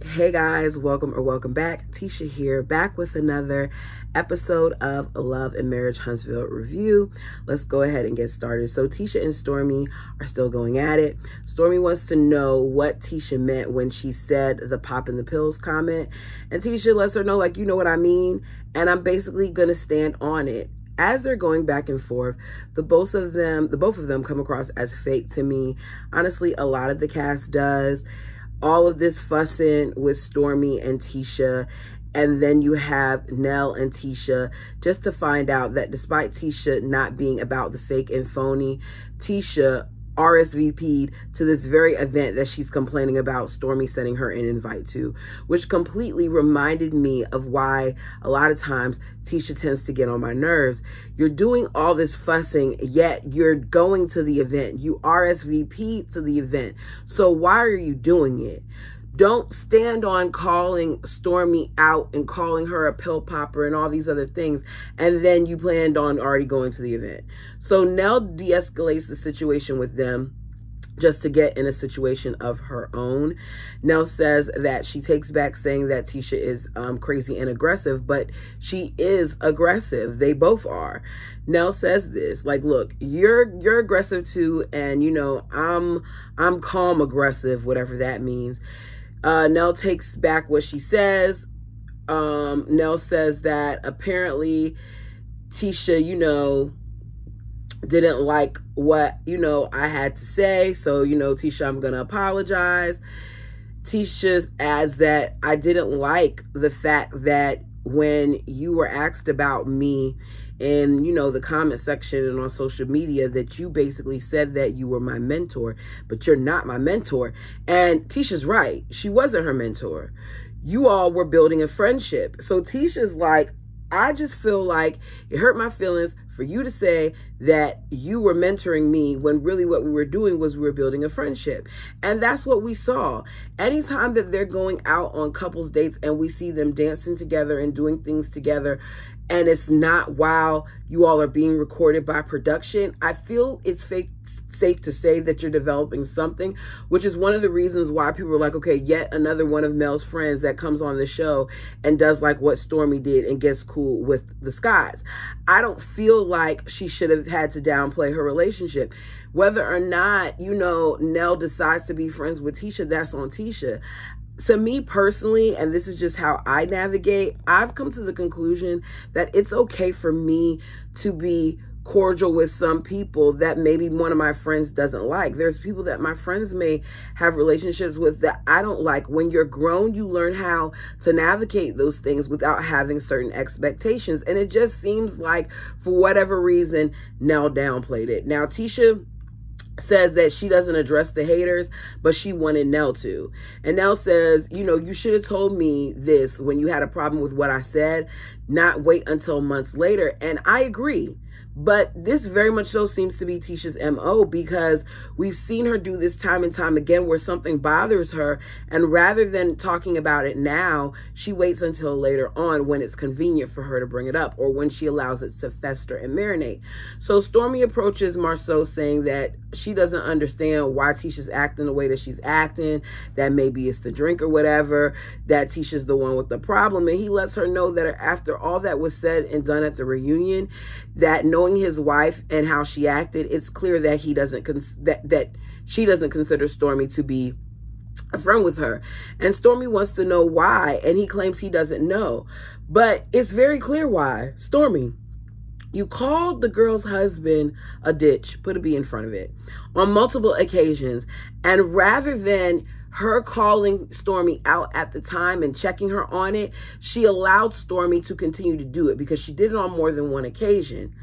Hey guys, welcome back. Tisha here, back with another episode of Love and Marriage Huntsville review. Let's go ahead and get started. So Tisha and Stormi are still going at it. Stormi wants to know what Tisha meant when she said the pop in the pills comment. And Tisha lets her know, like, you know what I mean? And I'm basically going to stand on it. As they're going back and forth, the both of them come across as fake to me. Honestly, a lot of the cast does. All of this fussing with Stormi and Tisha, and then you have Nell and Tisha, just to find out that despite Tisha not being about the fake and phony, Tisha RSVP'd to this very event that she's complaining about Stormi sending her an invite to, which completely reminded me of why a lot of times Tisha tends to get on my nerves. You're doing all this fussing, yet you're going to the event. You RSVP'd to the event. So why are you doing it? Don't stand on calling Stormi out and calling her a pill popper and all these other things, and then you planned on already going to the event. So Nell de-escalates the situation with them just to get in a situation of her own. Nell says that she takes back saying that Tisha is crazy and aggressive, but she is aggressive. They both are. Nell says this, like, look, you're aggressive too, and you know, I'm calm aggressive, whatever that means. Nell takes back what she says. Nell says that apparently Tisha, didn't like what, I had to say. So, Tisha, I'm going to apologize. Tisha adds that I didn't like the fact that when you were asked about me in, the comment section and on social media, that you basically said that you were my mentor, but you're not my mentor. And Tisha's right. She wasn't her mentor. You all were building a friendship. So Tisha's like, I just feel like it hurt my feelings for you to say that you were mentoring me when really what we were doing was we were building a friendship. And that's what we saw. Anytime that they're going out on couples dates and we see them dancing together and doing things together, and it's not while you all are being recorded by production, I feel it's safe to say that you're developing something, which is one of the reasons why people are like, okay, yet another one of Mel's friends that comes on the show and does like what Stormi did and gets cool with the Scotts. I don't feel like she should have had to downplay her relationship. Whether or not, Nell decides to be friends with Tisha, that's on Tisha. To me personally, and this is just how I navigate, I've come to the conclusion that it's okay for me to be cordial with some people that maybe one of my friends doesn't like. There's people that my friends may have relationships with that I don't like. When you're grown, you learn how to navigate those things without having certain expectations. And it just seems like, for whatever reason, Nell downplayed it. Now, Tisha says that she doesn't address the haters, but she wanted Nell to. And Nell says, you should have told me this when you had a problem with what I said, not wait until months later. And I agree. But this very much so seems to be Tisha's MO, because we've seen her do this time and time again where something bothers her, and rather than talking about it now, she waits until later on when it's convenient for her to bring it up, or when she allows it to fester and marinate. So Stormi approaches Marceau saying that she doesn't understand why Tisha's acting the way that she's acting, that maybe it's the drink or whatever, that Tisha's the one with the problem. And he lets her know that after all that was said and done at the reunion, that knowing his wife and how she acted, it's clear that he doesn't that she doesn't consider Stormi to be a friend with her. And Stormi wants to know why, and he claims he doesn't know. But it's very clear why. Stormi, you called the girl's husband a ditch, put a B in front of it, on multiple occasions. And rather than her calling Stormi out at the time and checking her on it, she allowed Stormi to continue to do it because she did it on more than one occasion.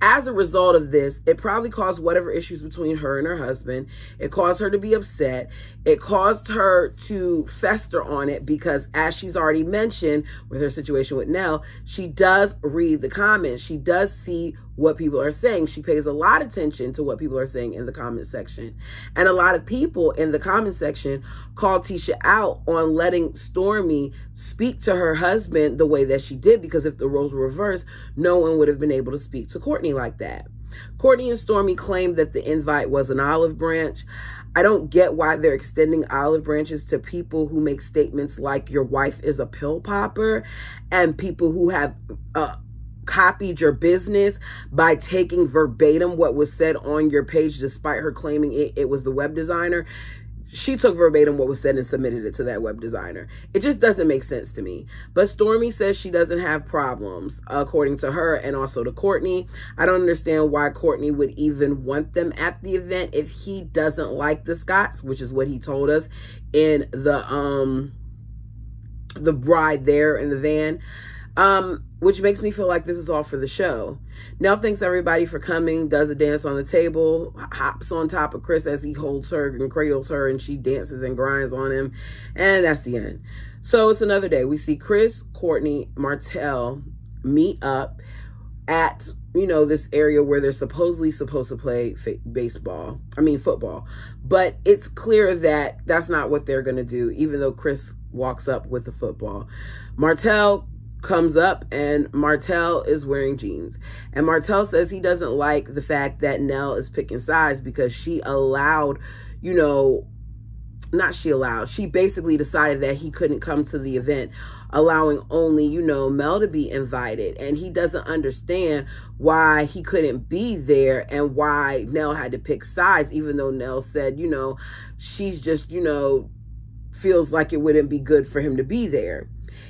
As a result of this, it probably caused whatever issues between her and her husband. It caused her to be upset. It caused her to fester on it because, as she's already mentioned with her situation with Nell, she does read the comments. She does see what people are saying. She pays a lot of attention to what people are saying in the comment section. And a lot of people in the comment section called Tisha out on letting Stormi speak to her husband the way that she did, because if the roles were reversed, no one would have been able to speak to Courtney like that. Courtney and Stormi claimed that the invite was an olive branch. I don't get why they're extending olive branches to people who make statements like your wife is a pill popper, and people who have copied your business by taking verbatim what was said on your page, despite her claiming it was the web designer. She took verbatim what was said and submitted it to that web designer. It just doesn't make sense to me. But Stormy says she doesn't have problems, according to her, and also to Courtney. I don't understand why Courtney would even want them at the event if he doesn't like the Scotts, which is what he told us in the bride there in the van. Which makes me feel like this is all for the show. Nell thanks everybody for coming, does a dance on the table, hops on top of Chris as he holds her and cradles her, and she dances and grinds on him, and that's the end. So it's another day. We see Chris, Courtney, Martell meet up at, you know, this area where they're supposedly supposed to play football. But it's clear that that's not what they're going to do, even though Chris walks up with the football. Martell comes up, and Martell is wearing jeans. And Martell says he doesn't like the fact that Nell is picking sides because she allowed, you know, she basically decided that he couldn't come to the event, allowing only, you know, Mel to be invited. And he doesn't understand why he couldn't be there and why Nell had to pick sides, even though Nell said, you know, she's just, you know, feels like it wouldn't be good for him to be there.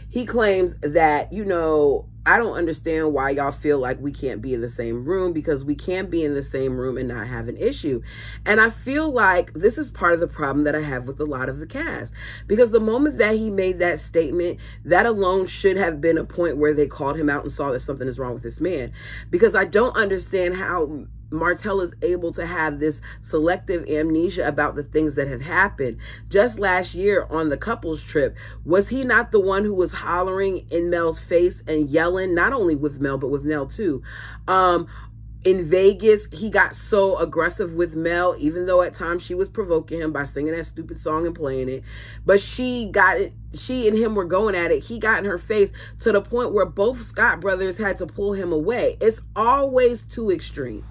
He claims that, you know, I don't understand why y'all feel like we can't be in the same room, because we can be in the same room and not have an issue. And I feel like this is part of the problem that I have with a lot of the cast, because the moment that he made that statement, that alone should have been a point where they called him out and saw that something is wrong with this man. Because I don't understand how Martell is able to have this selective amnesia about the things that have happened. Just last year on the couples trip, was he not the one who was hollering in Mel's face and yelling, not only with Mel, but with Nell too? In Vegas, he got so aggressive with Mel, even though at times she was provoking him by singing that stupid song and playing it. But she and him were going at it. He got in her face to the point where both Scott brothers had to pull him away. It's always too extreme.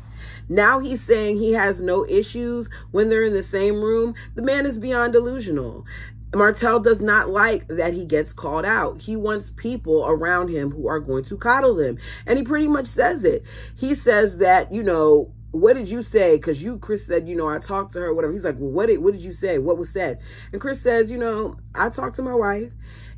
Now he's saying he has no issues when they're in the same room. The man is beyond delusional. Martell does not like that he gets called out. He wants people around him who are going to coddle him. And he pretty much says it. He says that, you know, what did you say? Because Chris said, you know, I talked to her, whatever. He's like, well, what did you say? What was said? And Chris says, you know, I talked to my wife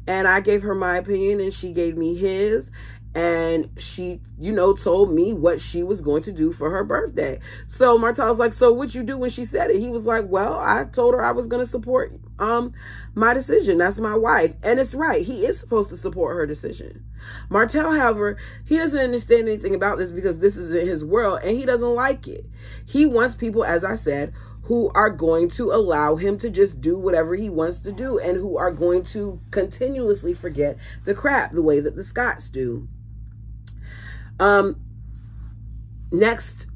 and I gave her my opinion and she gave me his. And she, you know, told me what she was going to do for her birthday. So Martell's like, so what'd you do when she said it? He was like, well, I told her I was going to support my decision. That's my wife. And it's right. He is supposed to support her decision. Martell, however, he doesn't understand anything about this because this isn't his world and he doesn't like it. He wants people, as I said, who are going to allow him to just do whatever he wants to do and who are going to continuously forget the crap the way that the Scotts do. Next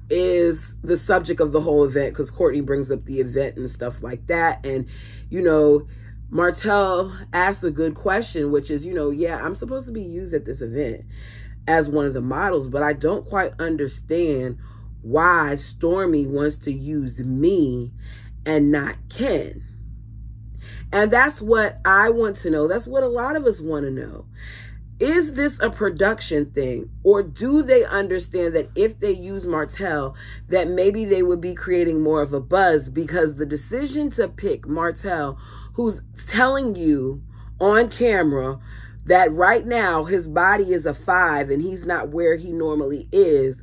is the subject of the whole event, because Courtney brings up the event and stuff like that. And, you know, Martell asked a good question, which is, you know, yeah, I'm supposed to be used at this event as one of the models, but I don't quite understand why Stormy wants to use me and not Ken. And that's what I want to know. That's what a lot of us want to know. Is this a production thing, or do they understand that if they use Martell, that maybe they would be creating more of a buzz? Because the decision to pick Martell, who's telling you on camera that right now his body is a 5 and he's not where he normally is,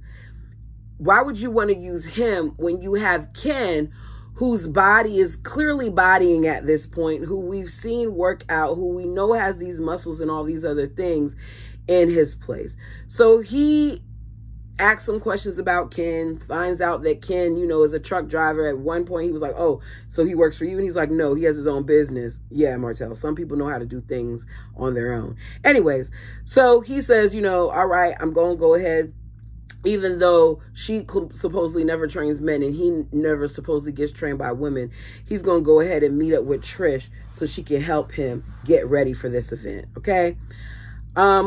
why would you want to use him when you have Ken, whose body is clearly bodying at this point, who we've seen work out, who we know has these muscles and all these other things in his place? So he asks some questions about Ken, finds out that Ken, you know, is a truck driver. At one point, he was like, oh, so he works for you? And he's like, no, he has his own business. Yeah, Martell, some people know how to do things on their own. Anyways, so he says, you know, all right, I'm going to go ahead. Even though she supposedly never trains men and he never supposedly gets trained by women, he's going to go ahead and meet up with Trish so she can help him get ready for this event, okay?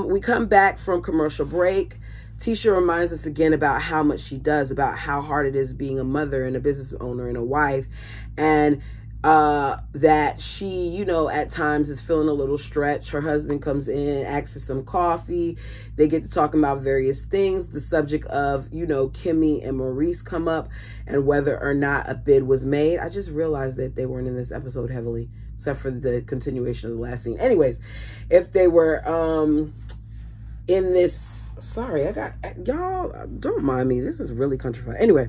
We come back from commercial break. Tisha reminds us again about how much she does, about how hard it is being a mother and a business owner and a wife, and that she, you know, at times is feeling a little stretched. Her husband comes in, asks for some coffee. They get to talking about various things. The subject of, you know, Kimmy and Maurice come up and whether or not a bid was made. I just realized that they weren't in this episode heavily, except for the continuation of the last scene. Anyways, if they were in this, sorry, y'all don't mind me. This is really countrified. Anyway,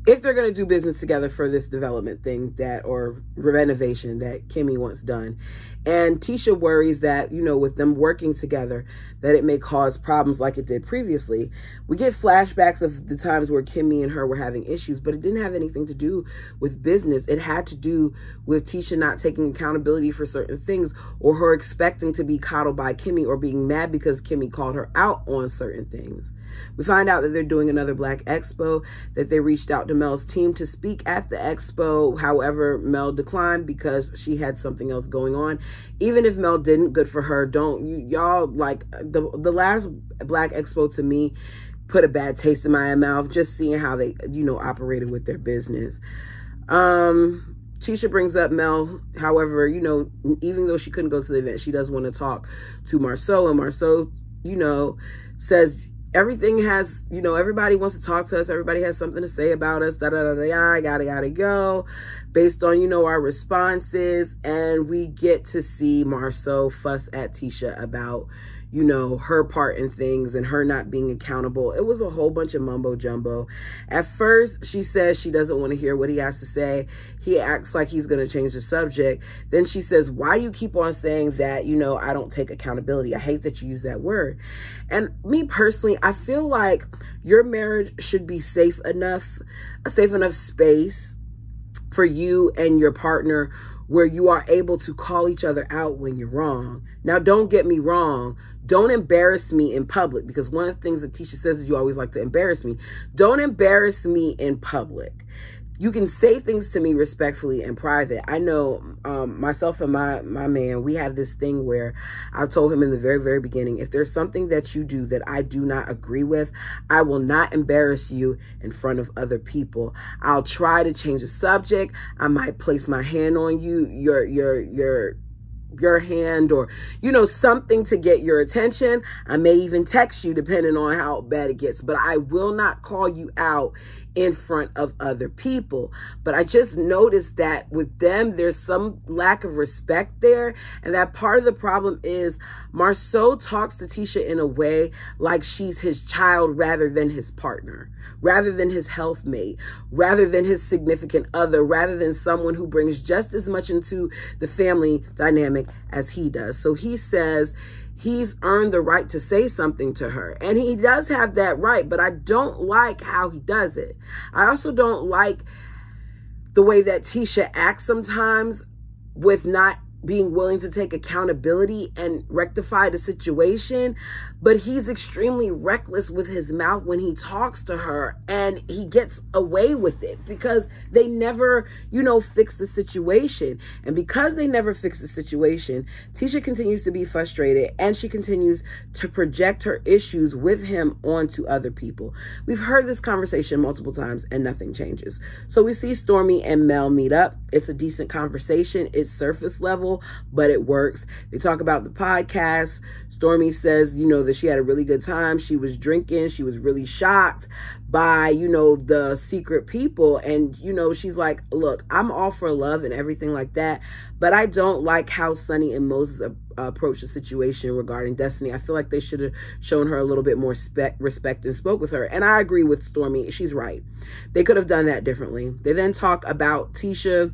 if they're going to do business together for this development thing or renovation that Kimmy wants done. And Tisha worries that, you know, with them working together, that it may cause problems like it did previously. We get flashbacks of the times where Kimmy and her were having issues, but it didn't have anything to do with business. It had to do with Tisha not taking accountability for certain things, or her expecting to be coddled by Kimmy, or being mad because Kimmy called her out on certain things. We find out that they're doing another Black Expo, that they reached out to Mel's team to speak at the expo. However, Mel declined because she had something else going on. Even if Mel didn't, good for her. Y'all, like, the last Black Expo to me put a bad taste in my mouth, just seeing how they, you know, operated with their business. Tisha brings up Mel. However, you know, even though she couldn't go to the event, she does want to talk to Marceau, and Marceau, you know, says, everything has, you know, everybody wants to talk to us. Everybody has something to say about us. I gotta go. Based on, you know, our responses. And we get to see Marceau fuss at Tisha about, you know, her part in things and her not being accountable. It was a whole bunch of mumbo jumbo. At first, she says she doesn't want to hear what he has to say. He acts like he's going to change the subject. Then she says, why do you keep on saying that, you know, I don't take accountability? I hate that you use that word. And me personally, I feel like your marriage should be a safe enough space for you and your partner where you are able to call each other out when you're wrong. Now, don't get me wrong. Don't embarrass me in public, because one of the things that Tisha says is you always like to embarrass me. Don't embarrass me in public. You can say things to me respectfully in private. I know myself and my man, we have this thing where I told him in the very, very beginning, if there's something that you do that I do not agree with, I will not embarrass you in front of other people. I'll try to change the subject. I might place my hand on you, your hand, or, you know, something to get your attention. I may even text you depending on how bad it gets, but I will not call you out in front of other people. But I just noticed that with them, there's some lack of respect there. And that part of the problem is Marceau talks to Tisha in a way like she's his child rather than his partner, rather than his health mate, rather than his significant other, rather than someone who brings just as much into the family dynamic as he does. So he says he's earned the right to say something to her. And he does have that right, but I don't like how he does it. I also don't like the way that Tisha acts sometimes with not being willing to take accountability and rectify the situation. But he's extremely reckless with his mouth when he talks to her, and he gets away with it because they never, you know, fix the situation. And because they never fix the situation, Tisha continues to be frustrated, and she continues to project her issues with him onto other people. We've heard this conversation multiple times and nothing changes. So we see Stormy and Mel meet up. It's a decent conversation. It's surface level, but it works. They talk about the podcast. Stormy says, you know, that she had a really good time. She was drinking. She was really shocked by, you know, the secret people. And, you know, she's like, look, I'm all for love and everything like that, but I don't like how Sonny and Moses approached the situation regarding Destiny. I feel like they should have shown her a little bit more respect and spoke with her. And I agree with Stormy. She's right. They could have done that differently. They then talk about Tisha,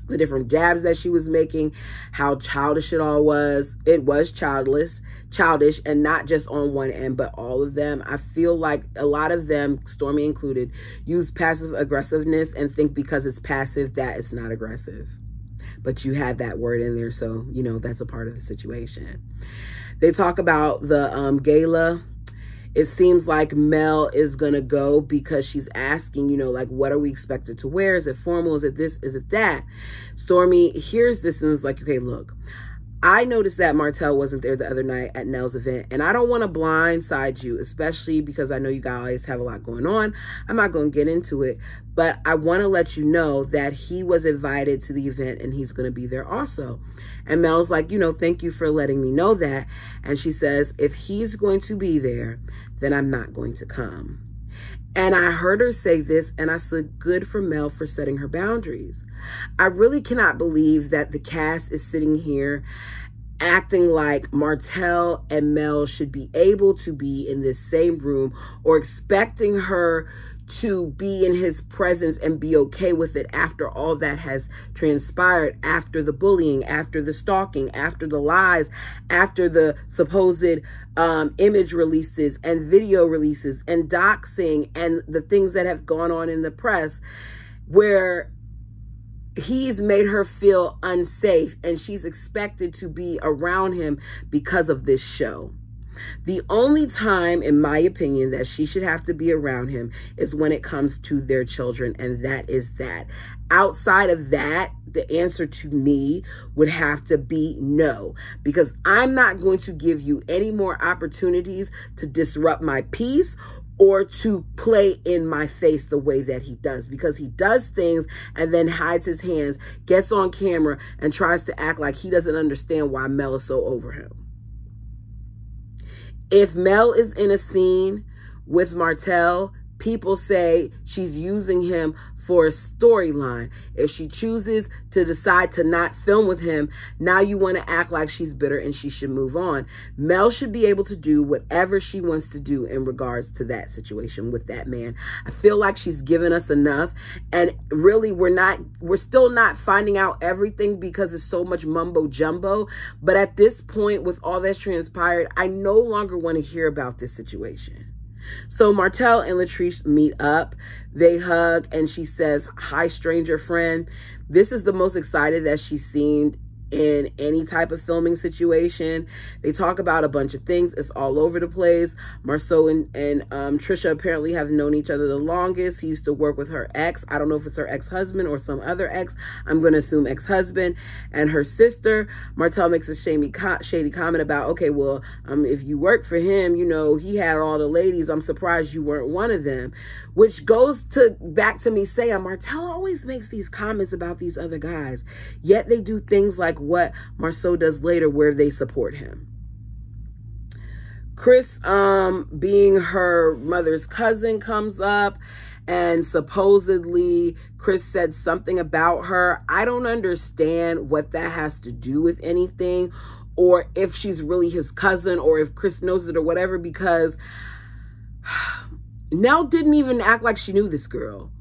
the different jabs that she was making, how childish it all was. It was childish, and not just on one end, but all of them. I feel like a lot of them, Stormy included, use passive aggressiveness and think because it's passive that it's not aggressive. But you had that word in there, so, you know, that's a part of the situation. They talk about the gala. It seems like Mel is going to go because she's asking, you know, like, what are we expected to wear? Is it formal? Is it this? Is it that? Stormy hears this and is like, okay, look, I noticed that Martell wasn't there the other night at Nell's event, and I don't want to blindside you, especially because I know you guys have a lot going on. I'm not going to get into it, but I want to let you know that he was invited to the event and he's going to be there also. And Mel's like, thank you for letting me know that. And she says, if he's going to be there, then I'm not going to come. And I heard her say this, and I said, good for Mel for setting her boundaries. I really cannot believe that the cast is sitting here acting like Martell and Mel should be able to be in this same room, or expecting her to be in his presence and be okay with it after all that has transpired, after the bullying, after the stalking, after the lies, after the supposed image releases and video releases and doxing and the things that have gone on in the press, where he's made her feel unsafe and she's expected to be around him because of this show. The only time, in my opinion, that she should have to be around him is when it comes to their children, and that is that. Outside of that, the answer to me would have to be no, because I'm not going to give you any more opportunities to disrupt my peace or to play in my face the way that he does, because he does things and then hides his hands, gets on camera, and tries to act like he doesn't understand why Mel is so over him. If Mel is in a scene with Martell, people say she's using him for a storyline. If she chooses to decide to not film with him, now you want to act like she's bitter and she should move on. Mel should be able to do whatever she wants to do in regards to that situation with that man. I feel like she's given us enough, and really we're still not finding out everything because it's so much mumbo jumbo. But at this point, with all that's transpired, I no longer want to hear about this situation. So Martell and Latrice meet up. They hug, and she says, hi, stranger friend. This is the most excited that she's seemed in any type of filming situation. They talk about a bunch of things. It's all over the place. Marceau and Trisha apparently have known each other the longest. He used to work with her ex. I don't know if it's her ex-husband or some other ex. I'm going to assume ex-husband. And her sister. Martell makes a shady comment about, okay, well, if you work for him, he had all the ladies. I'm surprised you weren't one of them. Which goes back to me saying, Martell always makes these comments about these other guys, yet they do things like what Marceau does later, where they support him. Chris, being her mother's cousin, comes up, and supposedly Chris said something about her. I don't understand what that has to do with anything, or if she's really his cousin, or if Chris knows it or whatever, because Nell didn't even act like she knew this girl.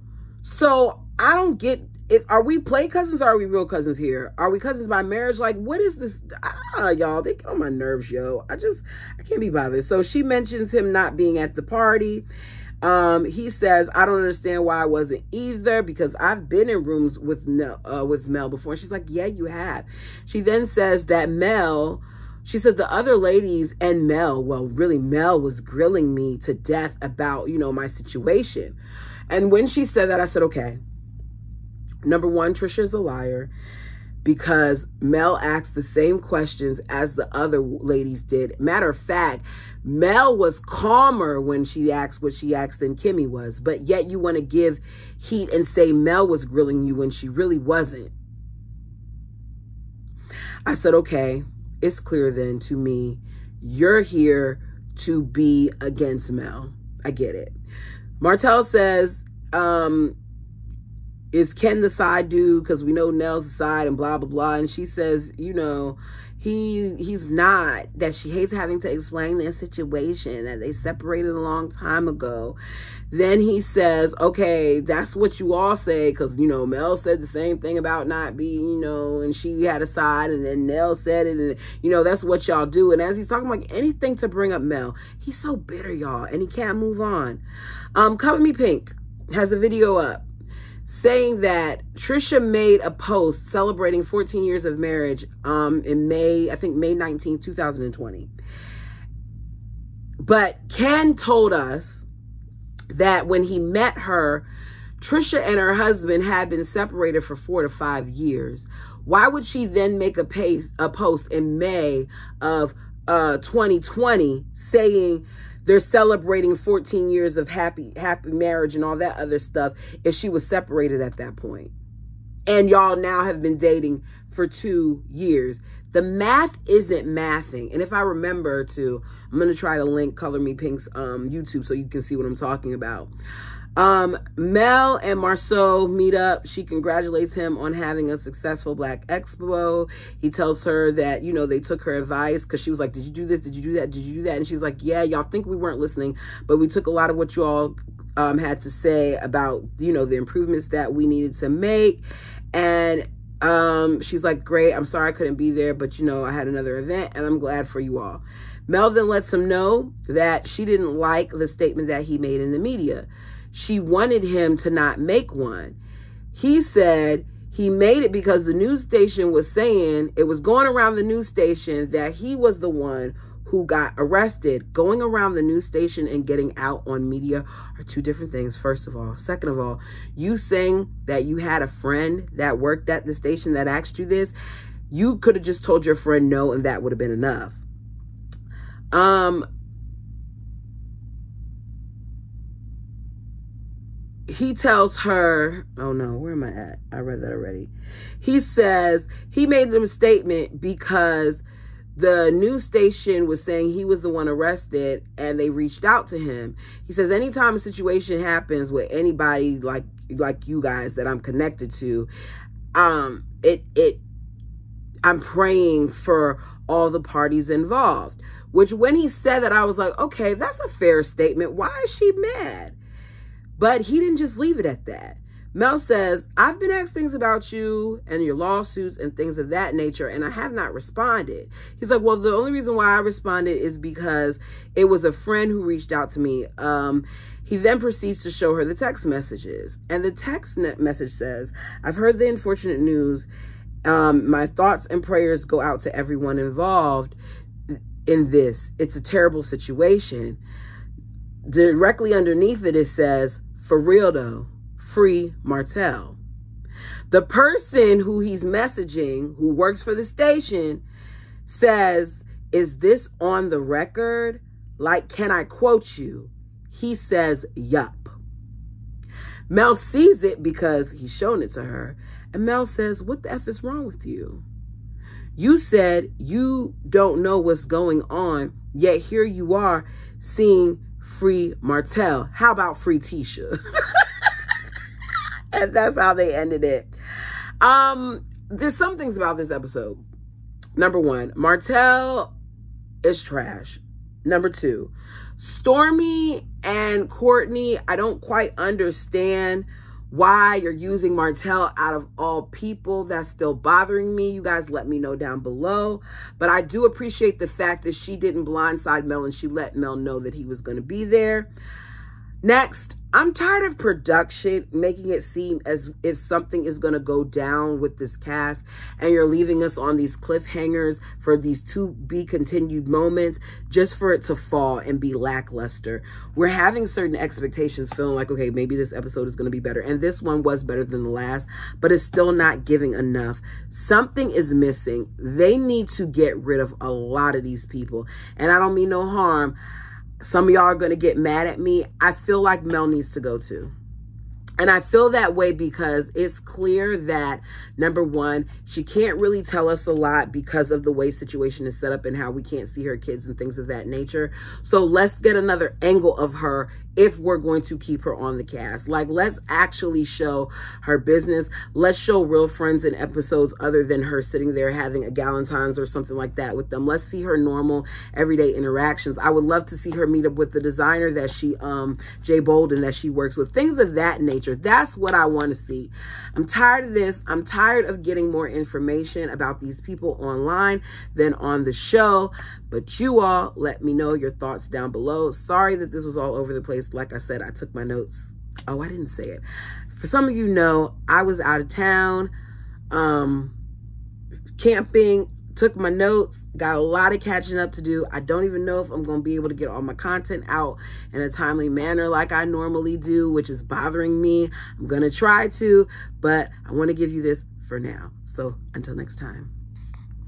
So I don't get, are we play cousins or are we real cousins here? Are we cousins by marriage? Like, what is this? Y'all, they get on my nerves, yo. I can't be bothered. So she mentions him not being at the party. He says, I don't understand why I wasn't either, because I've been in rooms with Mel before. And she's like, yeah, you have. She then says that she said the other ladies and Mel, well, really Mel was grilling me to death about, my situation. And when she said that, I said, okay, number one, Trisha is a liar, because Mel asked the same questions as the other ladies did. Matter of fact, Mel was calmer when she asked what she asked than Kimmy was, but yet you want to give heat and say Mel was grilling you when she really wasn't. I said, okay, it's clear then to me, you're here to be against Mel. I get it. Martell says, is Ken the side dude? Because we know Nell's the side and blah, blah, blah. And she says, he's not, that she hates having to explain their situation, that they separated a long time ago. Then he says, okay, that's what you all say, because, Mel said the same thing about not being, and she had a side, and then Nell said it, and, that's what y'all do. And as he's talking like anything to bring up Mel, he's so bitter, y'all, and he can't move on. Color Me Pink has a video up saying that Trisha made a post celebrating 14 years of marriage in May 19, 2020. But Ken told us that when he met her, Trisha and her husband had been separated for 4 to 5 years. Why would she then make a post in May of 2020 saying they're celebrating 14 years of happy marriage and all that other stuff if she was separated at that point? And y'all now have been dating for 2 years. The math isn't mathing. And if I remember to, I'm going to try to link Color Me Pink's YouTube so you can see what I'm talking about. Mel and Marceau meet up. She congratulates him on having a successful Black Expo. He tells her that, you know, they took her advice because she was like, did you do this? Did you do that? Did you do that? And she's like, yeah, y'all think we weren't listening, but we took a lot of what you all had to say about, you know, the improvements that we needed to make. And she's like, great, I'm sorry I couldn't be there, but you know, I had another event and I'm glad for you all. Mel then lets him know that she didn't like the statement that he made in the media. She wanted him to not make one. He said he made it because the news station was saying, it was going around the news station that he was the one who got arrested. Going around the news station and getting out on media are two different things, first of all. Second of all, you saying that you had a friend that worked at the station that asked you this, you could have just told your friend no and that would have been enough. He tells her, oh no, where am I at? I read that already. He says he made a statement because the news station was saying he was the one arrested and they reached out to him. He says, anytime a situation happens with anybody like you guys that I'm connected to, I'm praying for all the parties involved. Which when he said that, I was like, okay, that's a fair statement. Why is she mad? But he didn't just leave it at that. Mel says, I've been asked things about you and your lawsuits and things of that nature, and I have not responded. He's like, well, the only reason why I responded is because it was a friend who reached out to me. He then proceeds to show her the text messages. And the text message says, I've heard the unfortunate news. My thoughts and prayers go out to everyone involved in this. It's a terrible situation. Directly underneath it, it says, for real though, free Martell. The person who he's messaging, who works for the station, says, is this on the record? Like, can I quote you? He says, yup. Mel sees it because he's shown it to her. And Mel says, what the F is wrong with you? You said you don't know what's going on, yet here you are seeing free Martell. How about free Tisha? And that's how they ended it. There's some things about this episode. Number one, Martell is trash. Number two, Stormy and Courtney, I don't quite understand why you're using Martell out of all people. That's still bothering me. You guys let me know down below. But I do appreciate the fact that she didn't blindside Mel and she let Mel know that he was going to be there. Next, I'm tired of production making it seem as if something is going to go down with this cast and you're leaving us on these cliffhangers for these to be continued moments just for it to fall and be lackluster. We're having certain expectations, feeling like, okay, maybe this episode is going to be better. And this one was better than the last, but it's still not giving enough. Something is missing. They need to get rid of a lot of these people. And I don't mean no harm. Some of y'all are going to get mad at me. I feel like Mel needs to go too. And I feel that way because it's clear that, number one, she can't really tell us a lot because of the way situation is set up and how we can't see her kids and things of that nature. So let's get another angle of her if we're going to keep her on the cast. Like, let's actually show her business. Let's show real friends in episodes other than her sitting there having a Galentine's or something like that with them. Let's see her normal everyday interactions. I would love to see her meet up with the designer that she, Jay Bolden, that she works with. Things of that nature. That's what I want to see. I'm tired of this. I'm tired of getting more information about these people online than on the show. But you all, let me know your thoughts down below. Sorry that this was all over the place. Like I said, I took my notes. Oh, I didn't say it. For some of you know, I was out of town, camping, took my notes, got a lot of catching up to do. I don't even know if I'm going to be able to get all my content out in a timely manner like I normally do, which is bothering me. I'm going to try to, but I want to give you this for now. So until next time.